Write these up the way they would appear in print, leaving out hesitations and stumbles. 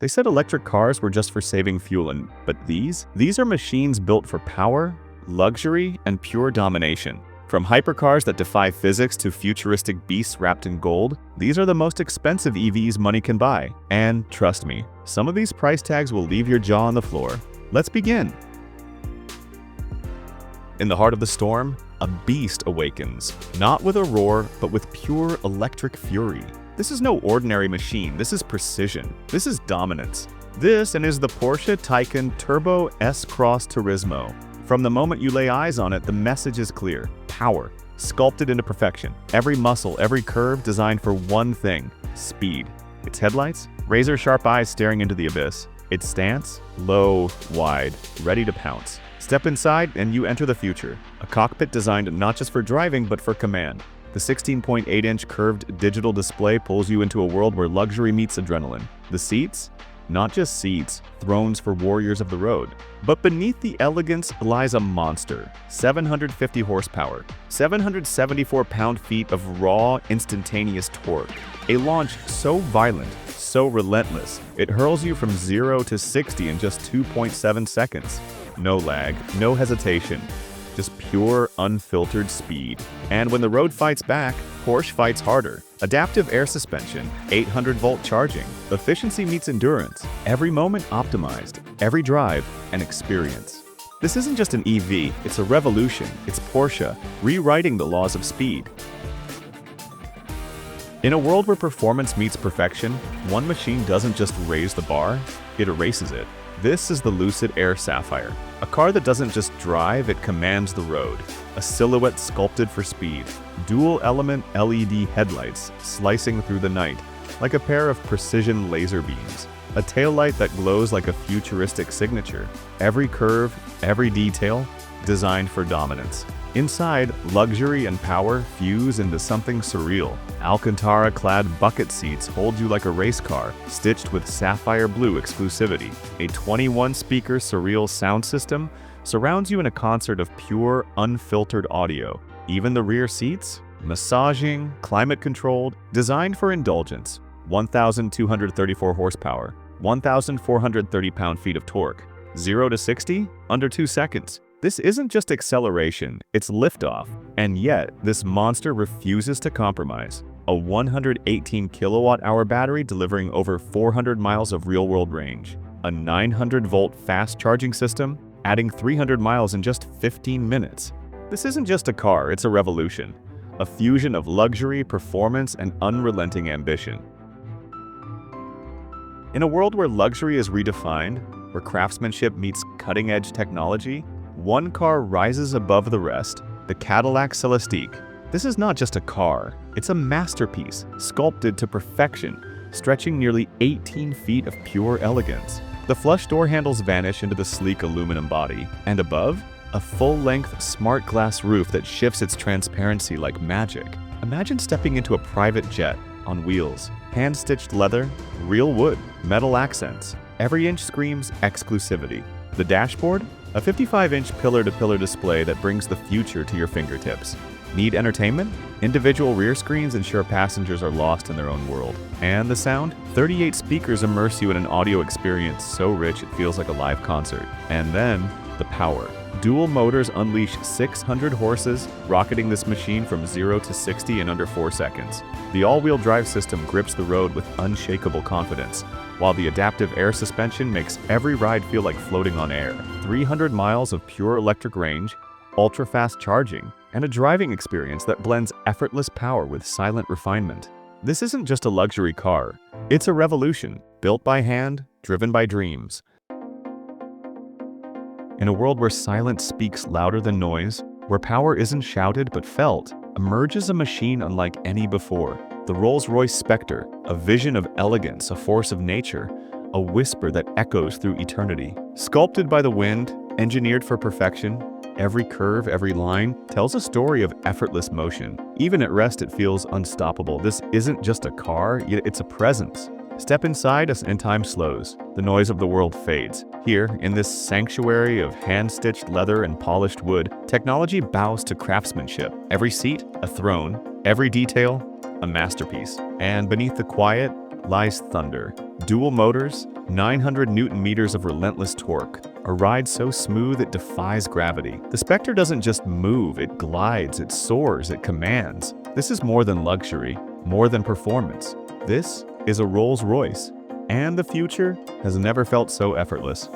They said electric cars were just for saving fuel, but these are machines built for power, luxury, and pure domination. From hypercars that defy physics to futuristic beasts wrapped in gold, these are the most expensive EVs money can buy. And trust me, some of these price tags will leave your jaw on the floor. Let's begin. In the heart of the storm, a beast awakens, not with a roar, but with pure electric fury. This is no ordinary machine, this is precision, this is dominance. This is the Porsche Taycan Turbo S-Cross Turismo. From the moment you lay eyes on it, the message is clear. Power, sculpted into perfection. Every muscle, every curve designed for one thing, speed. Its headlights, razor-sharp eyes staring into the abyss. Its stance, low, wide, ready to pounce. Step inside and you enter the future. A cockpit designed not just for driving, but for command. The 16.8-inch curved digital display pulls you into a world where luxury meets adrenaline. The seats? Not just seats, thrones for warriors of the road. But beneath the elegance lies a monster. 750 horsepower, 774 pound-feet of raw, instantaneous torque. A launch so violent, so relentless, it hurls you from 0 to 60 in just 2.7 seconds. No lag, no hesitation. Just pure, unfiltered speed. And when the road fights back, Porsche fights harder. Adaptive air suspension, 800-volt charging. Efficiency meets endurance. Every moment optimized. Every drive, an experience. This isn't just an EV, it's a revolution. It's Porsche, rewriting the laws of speed. In a world where performance meets perfection, one machine doesn't just raise the bar, it erases it. This is the Lucid Air Sapphire, a car that doesn't just drive, it commands the road. A silhouette sculpted for speed, dual-element LED headlights slicing through the night like a pair of precision laser beams. A taillight that glows like a futuristic signature. Every curve, every detail, designed for dominance. Inside, luxury and power fuse into something surreal. Alcantara-clad bucket seats hold you like a race car, stitched with sapphire blue exclusivity. A 21-speaker surreal sound system surrounds you in a concert of pure, unfiltered audio. Even the rear seats? Massaging, climate-controlled, designed for indulgence. 1,234 horsepower, 1,430 pound-feet of torque. 0 to 60? Under 2 seconds. This isn't just acceleration, it's liftoff. And yet, this monster refuses to compromise. A 118 kilowatt-hour battery delivering over 400 miles of real-world range. A 900-volt fast charging system, adding 300 miles in just 15 minutes. This isn't just a car, it's a revolution. A fusion of luxury, performance, and unrelenting ambition. In a world where luxury is redefined, where craftsmanship meets cutting-edge technology, one car rises above the rest, the Cadillac Celestiq. This is not just a car, it's a masterpiece, sculpted to perfection, stretching nearly 18 feet of pure elegance. The flush door handles vanish into the sleek aluminum body, and above, a full-length smart glass roof that shifts its transparency like magic. Imagine stepping into a private jet on wheels, hand-stitched leather, real wood, metal accents. Every inch screams exclusivity. The dashboard? A 55-inch pillar-to-pillar display that brings the future to your fingertips. Need entertainment? Individual rear screens ensure passengers are lost in their own world. And the sound? 38 speakers immerse you in an audio experience so rich it feels like a live concert. And then, the power. Dual motors unleash 600 horses, rocketing this machine from 0 to 60 in under 4 seconds. The all-wheel drive system grips the road with unshakable confidence, while the adaptive air suspension makes every ride feel like floating on air. 300 miles of pure electric range, ultra-fast charging, and a driving experience that blends effortless power with silent refinement. This isn't just a luxury car, it's a revolution, built by hand, driven by dreams. In a world where silence speaks louder than noise, where power isn't shouted but felt, emerges a machine unlike any before. The Rolls-Royce Spectre, a vision of elegance, a force of nature, a whisper that echoes through eternity. Sculpted by the wind, engineered for perfection, every curve, every line tells a story of effortless motion. Even at rest, it feels unstoppable. This isn't just a car, it's a presence. Step inside and time slows. The noise of the world fades. Here, in this sanctuary of hand-stitched leather and polished wood, technology bows to craftsmanship. Every seat, a throne. Every detail, a masterpiece. And beneath the quiet, lies thunder. Dual motors, 900 Newton meters of relentless torque, a ride so smooth it defies gravity. The Spectre doesn't just move, it glides, it soars, it commands. This is more than luxury, more than performance. This is a Rolls-Royce, and the future has never felt so effortless.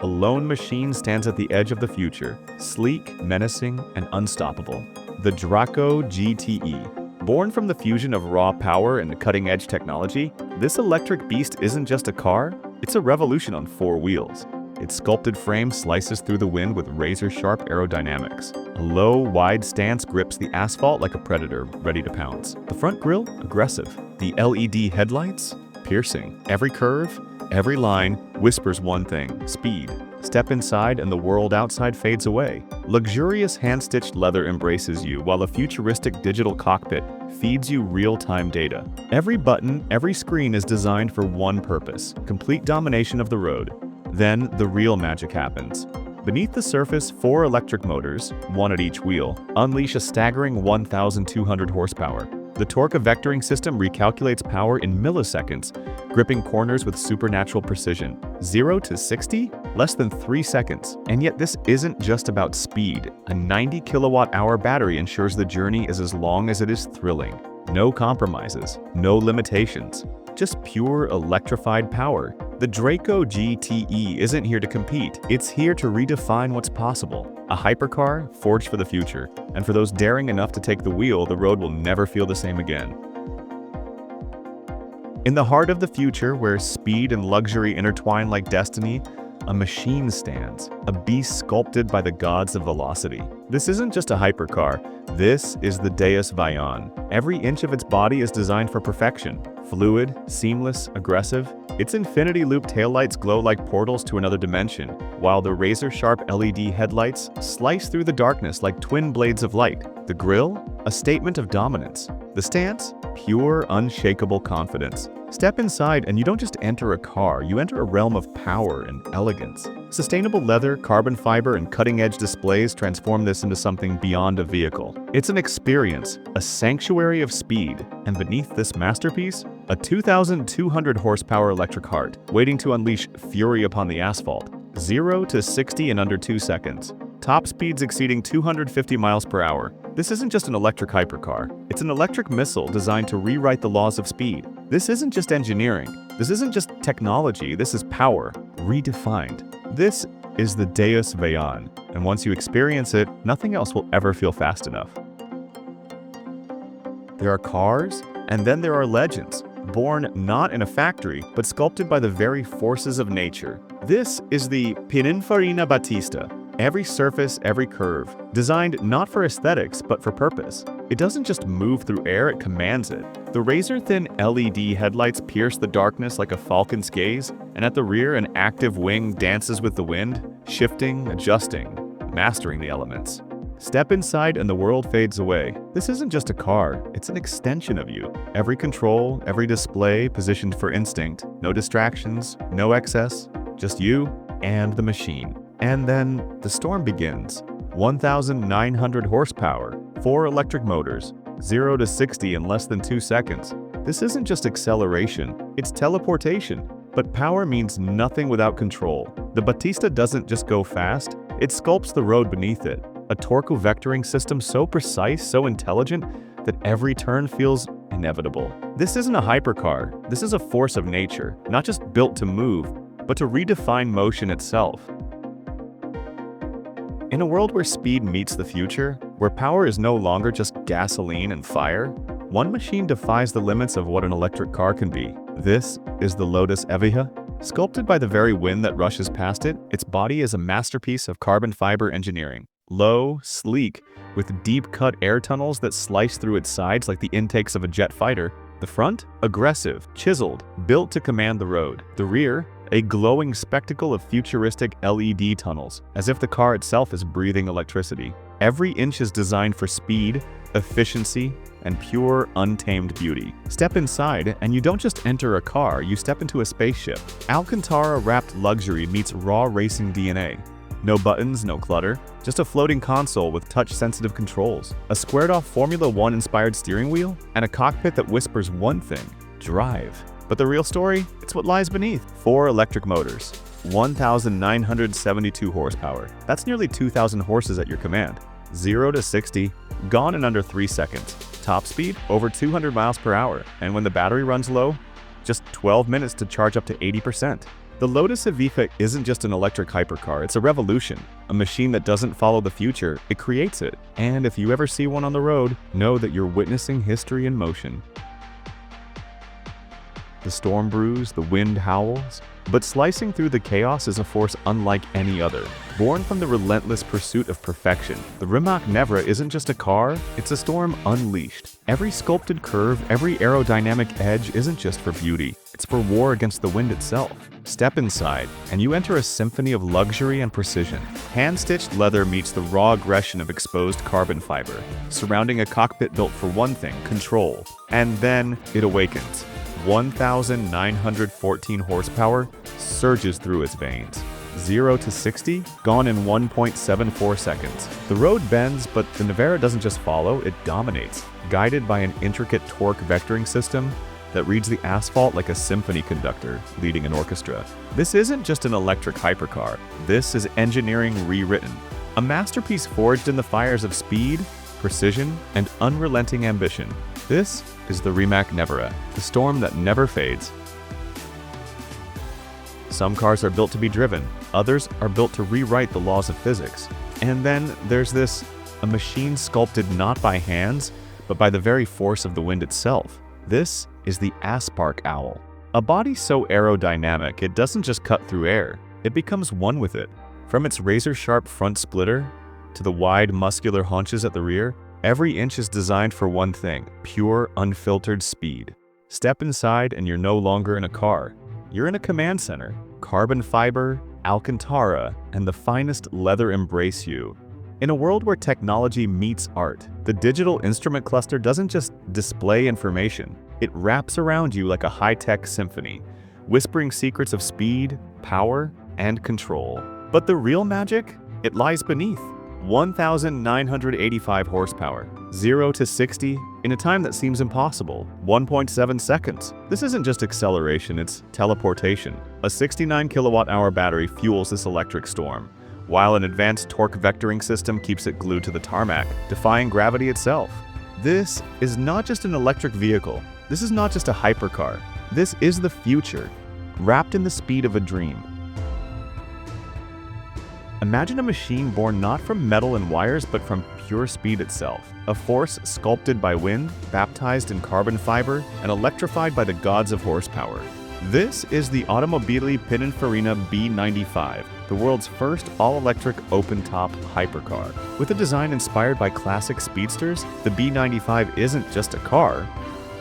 A lone machine stands at the edge of the future, sleek, menacing, and unstoppable. The Draco GTE. Born from the fusion of raw power and cutting-edge technology, this electric beast isn't just a car, it's a revolution on four wheels. Its sculpted frame slices through the wind with razor-sharp aerodynamics. A low, wide stance grips the asphalt like a predator, ready to pounce. The front grille, aggressive. The LED headlights, piercing. Every curve, every line whispers one thing: speed. Step inside and the world outside fades away. Luxurious hand-stitched leather embraces you, while a futuristic digital cockpit feeds you real-time data. Every button, every screen is designed for one purpose: complete domination of the road. Then the real magic happens. Beneath the surface, 4 electric motors, one at each wheel, unleash a staggering 1,200 horsepower. The torque vectoring system recalculates power in milliseconds, gripping corners with supernatural precision. 0 to 60? Less than 3 seconds. And yet this isn't just about speed. A 90 kilowatt-hour battery ensures the journey is as long as it is thrilling. No compromises, no limitations, just pure electrified power. The Draco GTE isn't here to compete, it's here to redefine what's possible. A hypercar forged for the future, and for those daring enough to take the wheel, the road will never feel the same again. In the heart of the future, where speed and luxury intertwine like destiny, a machine stands, a beast sculpted by the gods of velocity. This isn't just a hypercar, this is the Deus Vallon. Every inch of its body is designed for perfection. Fluid, seamless, aggressive. Its infinity-loop taillights glow like portals to another dimension, while the razor-sharp LED headlights slice through the darkness like twin blades of light. The grille, a statement of dominance. The stance, pure, unshakable confidence. Step inside and you don't just enter a car, you enter a realm of power and elegance. Sustainable leather, carbon fiber, and cutting-edge displays transform this into something beyond a vehicle. It's an experience, a sanctuary of speed, and beneath this masterpiece, a 2,200 horsepower electric heart, waiting to unleash fury upon the asphalt. 0 to 60 in under 2 seconds. Top speeds exceeding 250 miles per hour. This isn't just an electric hypercar. It's an electric missile designed to rewrite the laws of speed. This isn't just engineering. This isn't just technology. This is power, redefined. This is the Deus Vallon, and once you experience it, nothing else will ever feel fast enough. There are cars, and then there are legends, born not in a factory, but sculpted by the very forces of nature. This is the Pininfarina Battista. Every surface, every curve, designed not for aesthetics, but for purpose. It doesn't just move through air, it commands it. The razor-thin LED headlights pierce the darkness like a falcon's gaze, and at the rear, an active wing dances with the wind, shifting, adjusting, mastering the elements. Step inside and the world fades away. This isn't just a car, it's an extension of you. Every control, every display positioned for instinct. No distractions, no excess, just you and the machine. And then the storm begins. 1,900 horsepower, 4 electric motors, 0 to 60 in less than 2 seconds. This isn't just acceleration, it's teleportation. But power means nothing without control. The Battista doesn't just go fast, it sculpts the road beneath it. A torque vectoring system so precise, so intelligent, that every turn feels inevitable. This isn't a hypercar, this is a force of nature, not just built to move, but to redefine motion itself. In a world where speed meets the future, where power is no longer just gasoline and fire, one machine defies the limits of what an electric car can be. This is the Lotus Evija. Sculpted by the very wind that rushes past it, its body is a masterpiece of carbon fiber engineering. Low, sleek, with deep-cut air tunnels that slice through its sides like the intakes of a jet fighter. The front, aggressive, chiseled, built to command the road. The rear, a glowing spectacle of futuristic LED tunnels, as if the car itself is breathing electricity. Every inch is designed for speed, efficiency, and pure, untamed beauty. Step inside, and you don't just enter a car, you step into a spaceship. Alcantara-wrapped luxury meets raw racing DNA. No buttons, no clutter, just a floating console with touch-sensitive controls, a squared-off Formula One-inspired steering wheel, and a cockpit that whispers one thing: drive. But the real story? It's what lies beneath. 4 electric motors, 1,972 horsepower. That's nearly 2,000 horses at your command. 0 to 60, gone in under 3 seconds. Top speed, over 200 miles per hour. And when the battery runs low, just 12 minutes to charge up to 80%. The Lotus Evifa isn't just an electric hypercar, it's a revolution. A machine that doesn't follow the future, it creates it. And if you ever see one on the road, know that you're witnessing history in motion. The storm brews, the wind howls, but slicing through the chaos is a force unlike any other. Born from the relentless pursuit of perfection, the Rimac Nevra isn't just a car, it's a storm unleashed. Every sculpted curve, every aerodynamic edge isn't just for beauty, it's for war against the wind itself. Step inside, and you enter a symphony of luxury and precision. Hand-stitched leather meets the raw aggression of exposed carbon fiber, surrounding a cockpit built for one thing: control. And then it awakens. 1,914 horsepower surges through its veins. 0 to 60, gone in 1.74 seconds. The road bends, but the Nevera doesn't just follow, it dominates. Guided by an intricate torque vectoring system that reads the asphalt like a symphony conductor leading an orchestra. This isn't just an electric hypercar, this is engineering rewritten. A masterpiece forged in the fires of speed, precision, and unrelenting ambition. This is the Rimac Nevera, the storm that never fades. Some cars are built to be driven, others are built to rewrite the laws of physics. And then there's this, a machine sculpted not by hands, but by the very force of the wind itself. This is the Aspark Owl. A body so aerodynamic it doesn't just cut through air, it becomes one with it. From its razor-sharp front splitter to the wide, muscular haunches at the rear, every inch is designed for one thing: pure, unfiltered speed. Step inside and you're no longer in a car. You're in a command center. Carbon fiber, Alcantara, and the finest leather embrace you. In a world where technology meets art, the digital instrument cluster doesn't just display information. It wraps around you like a high-tech symphony, whispering secrets of speed, power, and control. But the real magic? It lies beneath. 1,985 horsepower, 0 to 60 in a time that seems impossible, 1.7 seconds. This isn't just acceleration, it's teleportation. A 69 kilowatt-hour battery fuels this electric storm, while an advanced torque vectoring system keeps it glued to the tarmac, defying gravity itself. This is not just an electric vehicle. This is not just a hypercar. This is the future, wrapped in the speed of a dream. Imagine a machine born not from metal and wires, but from pure speed itself. A force sculpted by wind, baptized in carbon fiber, and electrified by the gods of horsepower. This is the Automotive Pininfarina B95, the world's first all-electric open-top hypercar. With a design inspired by classic speedsters, the B95 isn't just a car,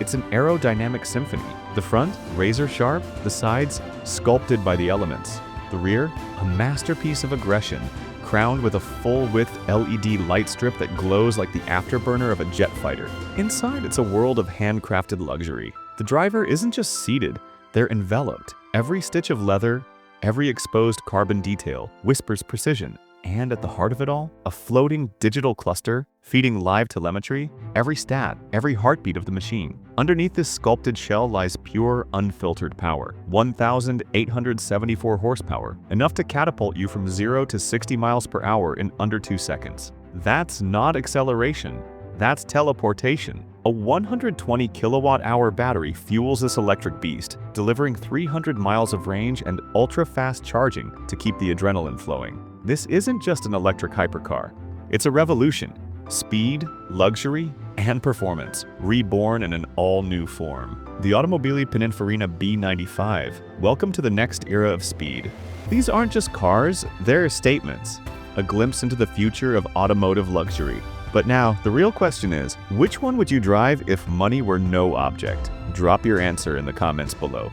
it's an aerodynamic symphony. The front, razor-sharp, the sides, sculpted by the elements. The rear, a masterpiece of aggression, crowned with a full-width LED light strip that glows like the afterburner of a jet fighter. Inside, it's a world of handcrafted luxury. The driver isn't just seated, they're enveloped. Every stitch of leather, every exposed carbon detail whispers precision. And at the heart of it all, a floating digital cluster feeding live telemetry, every stat, every heartbeat of the machine. Underneath this sculpted shell lies pure, unfiltered power. 1,874 horsepower, enough to catapult you from 0 to 60 miles per hour in under 2 seconds. That's not acceleration, that's teleportation. A 120 kilowatt-hour battery fuels this electric beast, delivering 300 miles of range and ultra-fast charging to keep the adrenaline flowing. This isn't just an electric hypercar, it's a revolution. Speed, luxury, and performance, reborn in an all-new form. The Automotive Pininfarina B95. Welcome to the next era of speed. These aren't just cars, they're statements. A glimpse into the future of automotive luxury. But now, the real question is, which one would you drive if money were no object? Drop your answer in the comments below.